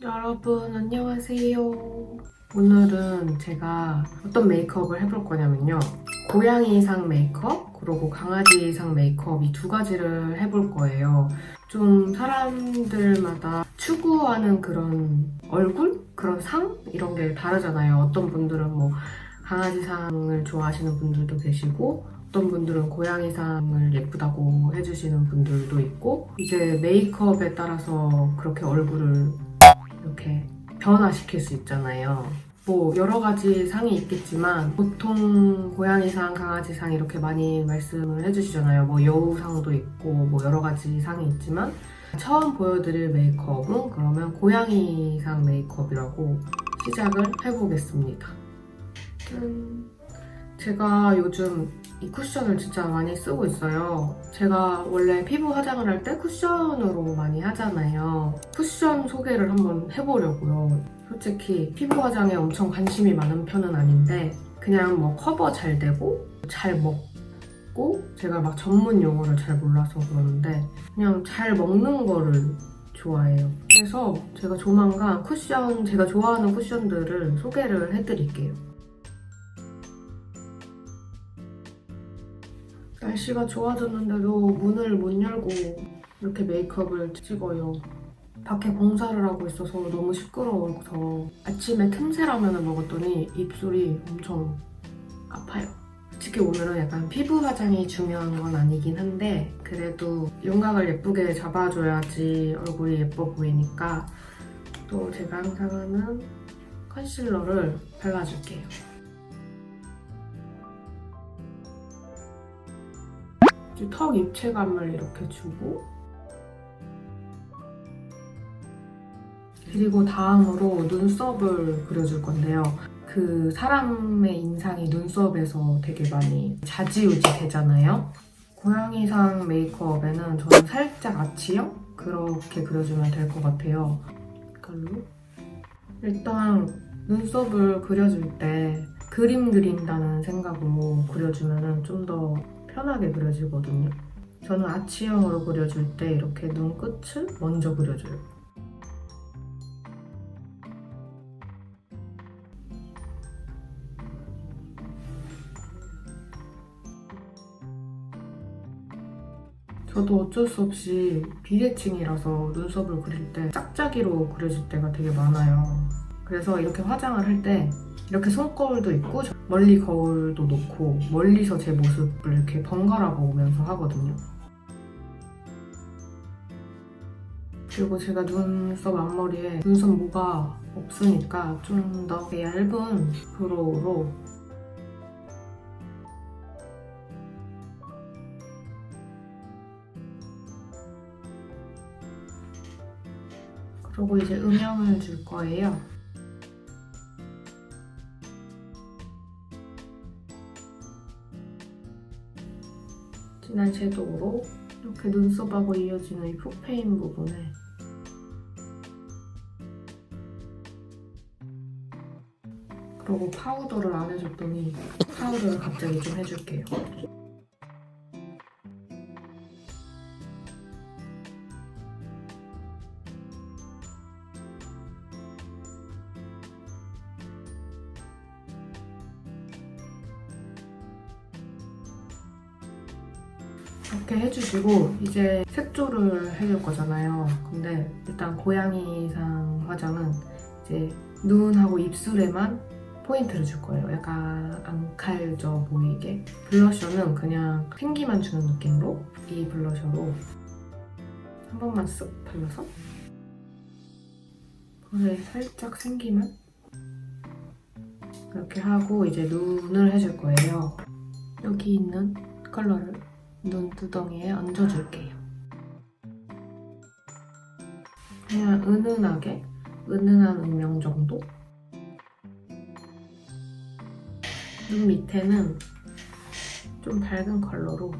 여러분 안녕하세요. 오늘은 제가 어떤 메이크업을 해볼 거냐면요. 고양이상 메이크업 그리고 강아지상 메이크업 이 두 가지를 해볼 거예요. 좀 사람들마다 추구하는 그런 얼굴? 그런 상? 이런 게 다르잖아요. 어떤 분들은 뭐 강아지상을 좋아하시는 분들도 계시고 어떤 분들은 고양이상을 예쁘다고 해주시는 분들도 있고 이제 메이크업에 따라서 그렇게 얼굴을 이렇게 변화시킬 수 있잖아요. 뭐 여러 가지 상이 있겠지만 보통 고양이상, 강아지상 이렇게 많이 말씀을 해주시잖아요. 뭐 여우상도 있고 뭐 여러 가지 상이 있지만 처음 보여드릴 메이크업은 그러면 고양이상 메이크업이라고 시작을 해보겠습니다. 짠. 제가 요즘 이 쿠션을 진짜 많이 쓰고 있어요. 제가 원래 피부 화장을 할 때 쿠션으로 많이 하잖아요. 쿠션 소개를 한번 해보려고요. 솔직히 피부 화장에 엄청 관심이 많은 편은 아닌데 그냥 뭐 커버 잘 되고 잘 먹고 제가 막 전문 용어를 잘 몰라서 그러는데 그냥 잘 먹는 거를 좋아해요. 그래서 제가 조만간 쿠션, 제가 좋아하는 쿠션들을 소개를 해드릴게요. 날씨가 좋아졌는데도 문을 못 열고 이렇게 메이크업을 찍어요. 밖에 공사를 하고 있어서 너무 시끄러워서 아침에 틈새라면을 먹었더니 입술이 엄청 아파요. 솔직히 오늘은 약간 피부 화장이 중요한 건 아니긴 한데 그래도 윤곽을 예쁘게 잡아줘야지 얼굴이 예뻐 보이니까 또 제가 항상 하는 컨실러를 발라줄게요. 턱 입체감을 이렇게 주고 그리고 다음으로 눈썹을 그려줄 건데요. 그 사람의 인상이 눈썹에서 되게 많이 좌지우지 되잖아요. 고양이상 메이크업에는 저는 살짝 아치형? 그렇게 그려주면 될 것 같아요. 이걸로 일단 눈썹을 그려줄 때 그림 그린다는 생각으로 그려주면 좀 더 편하게 그려지거든요. 저는 아치형으로 그려줄 때 이렇게 눈끝을 먼저 그려줘요. 저도 어쩔 수 없이 비대칭이라서 눈썹을 그릴 때 짝짝이로 그려질 때가 되게 많아요. 그래서 이렇게 화장을 할 때 이렇게 손거울도 있고 멀리 거울도 놓고 멀리서 제 모습을 이렇게 번갈아 보면서 하거든요. 그리고 제가 눈썹 앞머리에 눈썹 모가 없으니까 좀 더 얇은 브로우로 그리고 이제 음영을 줄 거예요. 진한 섀도우로 이렇게 눈썹하고 이어지는 이 푹 패인 부분에 그리고 파우더를 안 해줬더니 파우더를 갑자기 좀 해줄게요. 이렇게 해주시고 이제 색조를 해줄 거잖아요. 근데 일단 고양이상 화장은 이제 눈하고 입술에만 포인트를 줄 거예요. 약간 앙칼져 보이게. 블러셔는 그냥 생기만 주는 느낌으로 이 블러셔로 한 번만 쓱 발라서 볼에 살짝 생기만 이렇게 하고 이제 눈을 해줄 거예요. 여기 있는 컬러를 눈두덩이에 얹어줄게요. 그냥 은은하게, 은은한 음영 정도? 눈 밑에는 좀 밝은 컬러로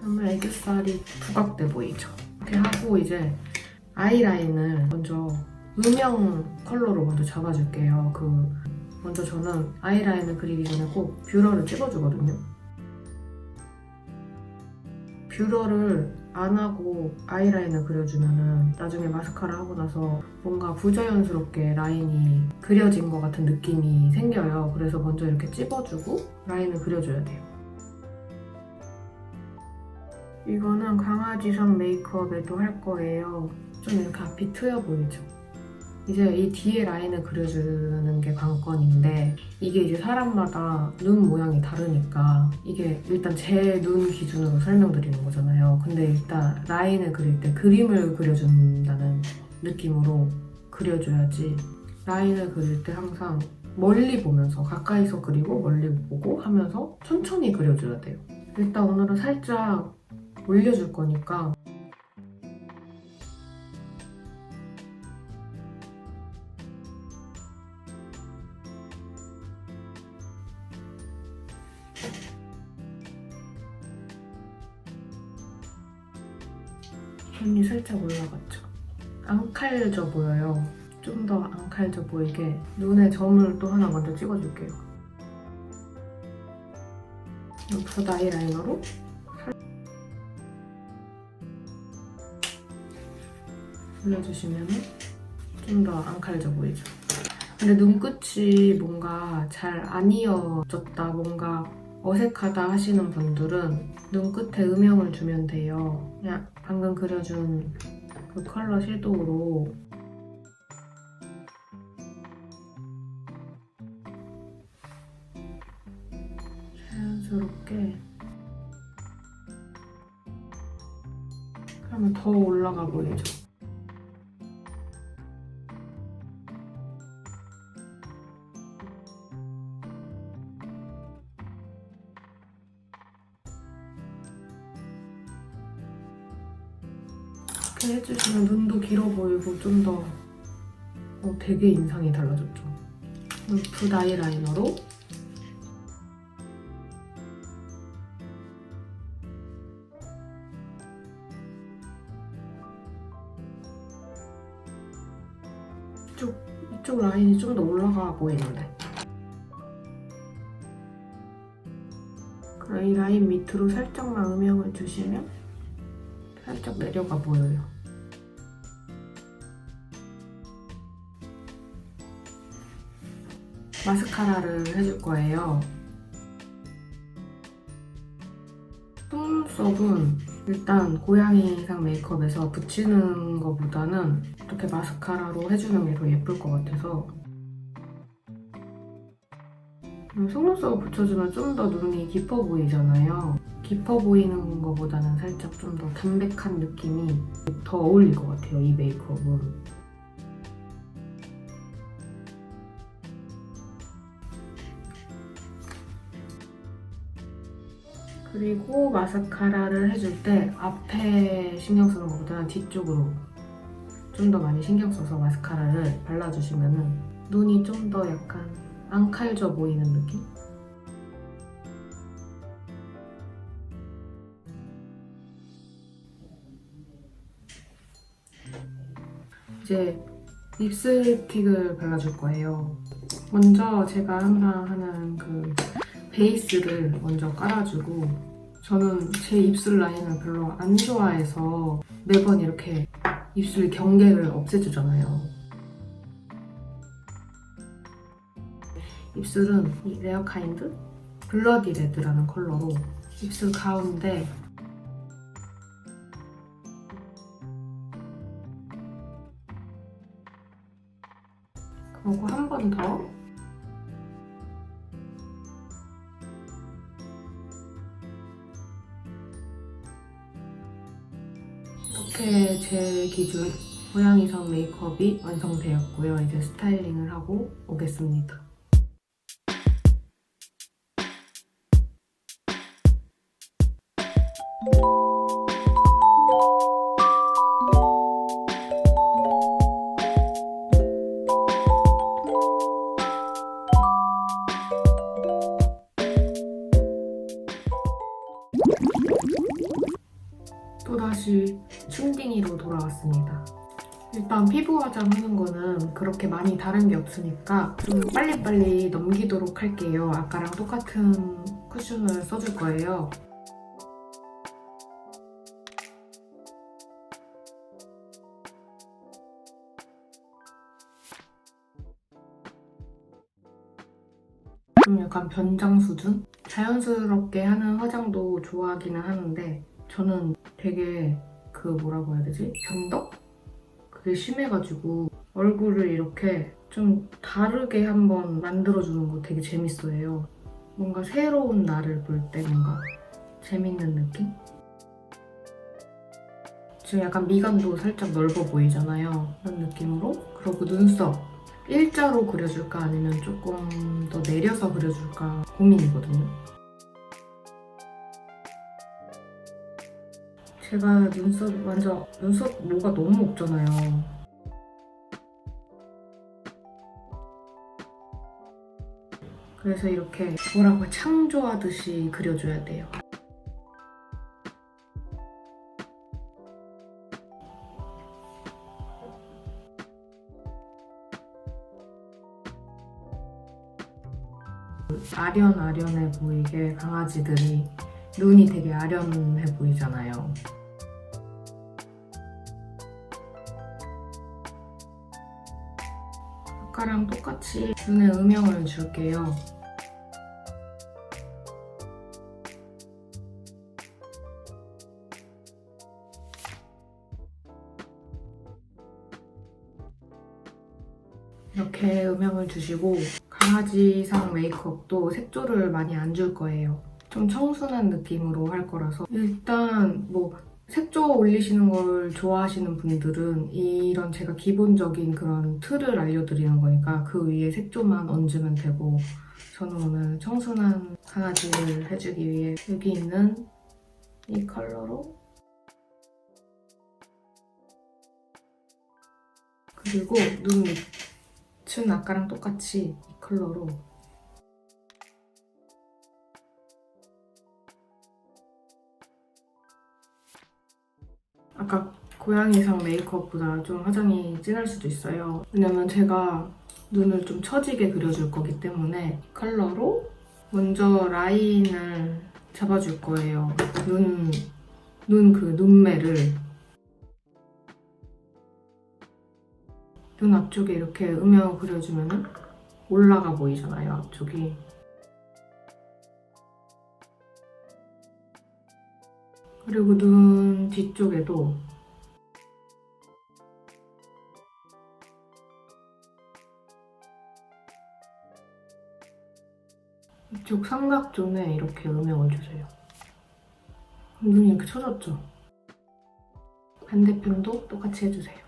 정말 애교살이 부각돼 보이죠? 이렇게 하고 이제 아이라인을 먼저 음영 컬러로 먼저 잡아줄게요. 먼저 저는 아이라인을 그리기 전에 꼭 뷰러를 찍어주거든요. 뷰러를 안 하고 아이라인을 그려주면은 나중에 마스카라 하고 나서 뭔가 부자연스럽게 라인이 그려진 것 같은 느낌이 생겨요. 그래서 먼저 이렇게 찝어주고 라인을 그려줘야 돼요. 이거는 강아지상 메이크업에도 할 거예요. 좀 이렇게 앞이 트여 보이죠? 이제 이 뒤에 라인을 그려주는 게 관건인데 이게 이제 사람마다 눈 모양이 다르니까 이게 일단 제 눈 기준으로 설명드리는 거잖아요. 근데 일단 라인을 그릴 때 그림을 그려준다는 느낌으로 그려줘야지. 라인을 그릴 때 항상 멀리 보면서 가까이서 그리고 멀리 보고 하면서 천천히 그려줘야 돼요. 일단 오늘은 살짝 올려줄 거니까 눈이 살짝 올라갔죠? 앙칼져 보여요. 좀 더 앙칼져 보이게 눈에 점을 또 하나 먼저 찍어줄게요. 붓 아이라이너로 올려주시면 좀 더 앙칼져 보이죠? 근데 눈끝이 뭔가 잘 안 이어졌다, 뭔가 어색하다 하시는 분들은 눈끝에 음영을 주면 돼요. 그냥 방금 그려준 그 컬러 섀도우로 자연스럽게 하면 더 올라가 보이죠? 이렇게 해주시면 눈도 길어 보이고 좀 더 되게 인상이 달라졌죠? 붓 아이라이너로 이쪽 라인이 좀 더 올라가 보이는데 그럼 이 라인 밑으로 살짝만 음영을 주시면 살짝 내려가 보여요. 마스카라를 해줄 거예요. 속눈썹은 일단 고양이상 메이크업에서 붙이는 것보다는 이렇게 마스카라로 해주는 게 더 예쁠 것 같아서 속눈썹을 붙여주면 좀 더 눈이 깊어 보이잖아요. 깊어 보이는 것보다는 살짝 좀 더 담백한 느낌이 더 어울릴 것 같아요, 이 메이크업은. 그리고 마스카라를 해줄 때 앞에 신경 쓰는 것보다는 뒤쪽으로 좀 더 많이 신경 써서 마스카라를 발라주시면 눈이 좀 더 약간 앙칼져 보이는 느낌? 이제 립스틱을 발라줄 거예요. 먼저 제가 항상 하는 그 베이스를 먼저 깔아주고 저는 제 입술 라인을 별로 안 좋아해서 매번 이렇게 입술 경계를 없애주잖아요. 입술은 이 레어카인드 블러디 레드라는 컬러로 입술 가운데 그리고 한 번 더 이렇게 제 기준 고양이상 메이크업이 완성되었고요. 이제 스타일링을 하고 오겠습니다. 또다시 춤딩이로 돌아왔습니다. 일단 피부 화장하는 거는 그렇게 많이 다른 게 없으니까 좀 빨리빨리 넘기도록 할게요. 아까랑 똑같은 쿠션을 써줄 거예요. 좀 약간 변장 수준? 자연스럽게 하는 화장도 좋아하기는 하는데 저는 되게 그 뭐라고 해야 되지? 변덕? 그게 심해가지고 얼굴을 이렇게 좀 다르게 한번 만들어주는 거 되게 재밌어해요. 뭔가 새로운 나를 볼 때 뭔가 재밌는 느낌? 지금 약간 미간도 살짝 넓어 보이잖아요. 그런 느낌으로. 그리고 눈썹. 일자로 그려줄까 아니면 조금 더 내려서 그려줄까 고민이거든요. 제가 눈썹 모가 너무 없잖아요. 그래서 이렇게 뭐라고 창조하듯이 그려줘야 돼요. 아련아련해 보이게 강아지들이 눈이 되게 아련해 보이잖아요. 아까랑 똑같이 눈에 음영을 줄게요. 이렇게 음영을 주시고 강아지상 메이크업도 색조를 많이 안 줄 거예요. 좀 청순한 느낌으로 할 거라서 일단 뭐 색조 올리시는 걸 좋아하시는 분들은 이런 제가 기본적인 그런 틀을 알려드리는 거니까 그 위에 색조만 얹으면 되고 저는 오늘 청순한 강아지를 해주기 위해 여기 있는 이 컬러로 그리고 눈 밑은 아까랑 똑같이 이 컬러로 아까 고양이상 메이크업보다 좀 화장이 진할 수도 있어요. 왜냐면 제가 눈을 좀 처지게 그려줄 거기 때문에 컬러로 먼저 라인을 잡아줄 거예요. 눈매를 눈 앞쪽에 이렇게 음영을 그려주면 올라가 보이잖아요, 앞쪽이. 그리고 눈 뒤쪽에도 이쪽 삼각존에 이렇게 음영을 주세요. 눈이 이렇게 처졌죠? 반대편도 똑같이 해주세요.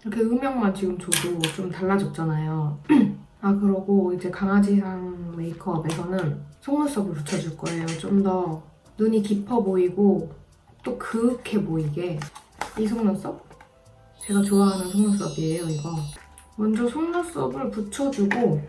이렇게 음영만 지금 줘도 좀 달라졌잖아요. 아, 그러고 이제 강아지상 메이크업에서는 속눈썹을 붙여줄 거예요. 좀 더 눈이 깊어 보이고 또 그윽해 보이게. 이 속눈썹? 제가 좋아하는 속눈썹이에요, 이거. 먼저 속눈썹을 붙여주고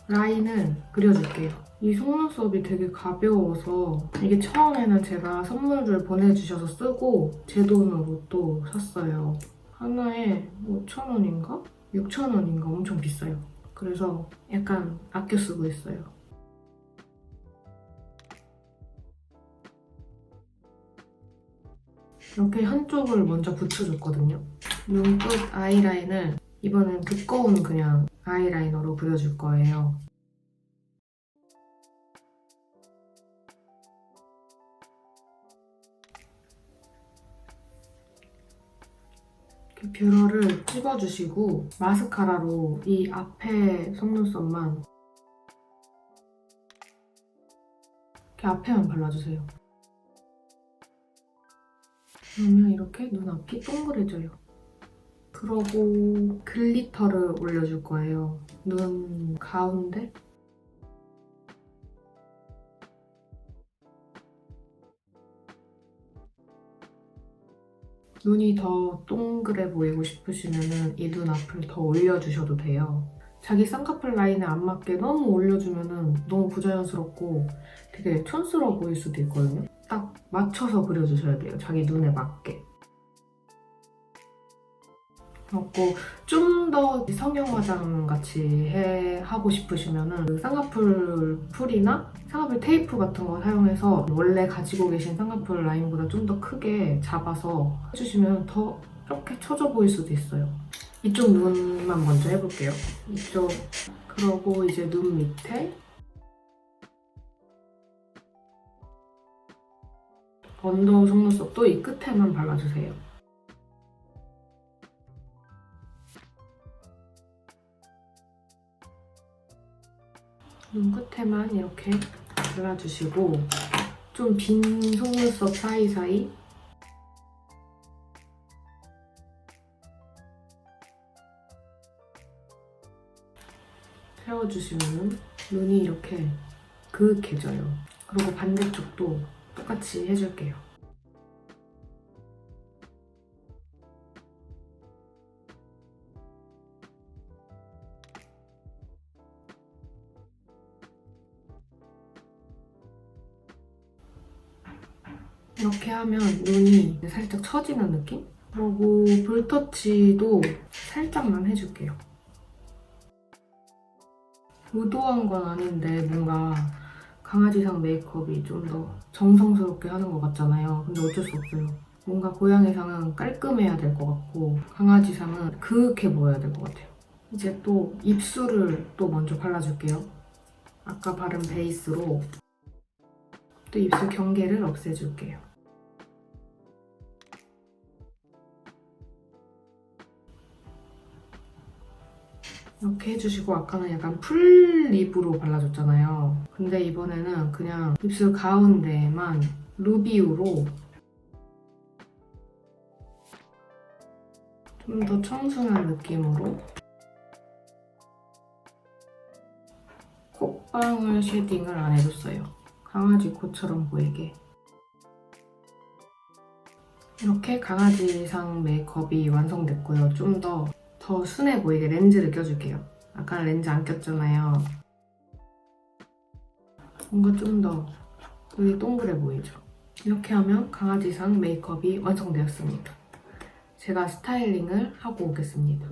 라인을 그려줄게요. 이 속눈썹이 되게 가벼워서 이게 처음에는 제가 선물을 보내주셔서 쓰고 제 돈으로 또 샀어요. 하나에 5,000원인가? 6,000원인가 엄청 비싸요. 그래서 약간 아껴 쓰고 있어요. 이렇게 한쪽을 먼저 붙여줬거든요. 눈끝 아이라인을 이번엔 두꺼운 그냥 아이라이너로 그려줄 거예요. 이렇게 뷰러를 찝어주시고 마스카라로 이 앞에 속눈썹만 이렇게 앞에만 발라주세요. 그러면 이렇게 눈앞이 동그래져요. 그러고 글리터를 올려줄 거예요. 눈 가운데? 눈이 더 동그래 보이고 싶으시면 이 눈앞을 더 올려주셔도 돼요. 자기 쌍꺼풀 라인에 안 맞게 너무 올려주면 너무 부자연스럽고 되게 촌스러워 보일 수도 있거든요. 딱 맞춰서 그려주셔야 돼요. 자기 눈에 맞게. 그리고 좀 더 성형 화장 같이 하고 싶으시면은 그 쌍꺼풀 풀이나 쌍꺼풀 테이프 같은 거 사용해서 원래 가지고 계신 쌍꺼풀 라인보다 좀 더 크게 잡아서 해주시면 더 이렇게 처져 보일 수도 있어요. 이쪽 눈만 먼저 해볼게요. 이쪽. 그러고 이제 눈 밑에 언더 속눈썹도 이 끝에만 발라주세요. 눈 끝에만 이렇게 발라주시고 좀 빈 속눈썹 사이사이 세워주시면 눈이 이렇게 그윽해져요. 그리고 반대쪽도 똑같이 해줄게요. 이렇게 하면 눈이 살짝 처지는 느낌? 그리고 볼터치도 살짝만 해줄게요. 의도한 건 아닌데 뭔가 강아지상 메이크업이 좀 더 정성스럽게 하는 것 같잖아요. 근데 어쩔 수 없어요. 뭔가 고양이상은 깔끔해야 될 것 같고 강아지상은 그윽해 보여야 될 것 같아요. 이제 또 입술을 또 먼저 발라줄게요. 아까 바른 베이스로 또 입술 경계를 없애줄게요. 이렇게 해주시고 아까는 약간 풀립으로 발라줬잖아요. 근데 이번에는 그냥 입술 가운데에만 루비우로 좀 더 청순한 느낌으로 콧방울 쉐딩을 안 해줬어요. 강아지 코처럼 보이게. 이렇게 강아지상 메이크업이 완성됐고요. 좀 더 순해 보이게 렌즈를 껴줄게요. 아까 렌즈 안 꼈잖아요. 뭔가 좀 더 눈이 동그래 보이죠? 이렇게 하면 강아지상 메이크업이 완성되었습니다. 제가 스타일링을 하고 오겠습니다.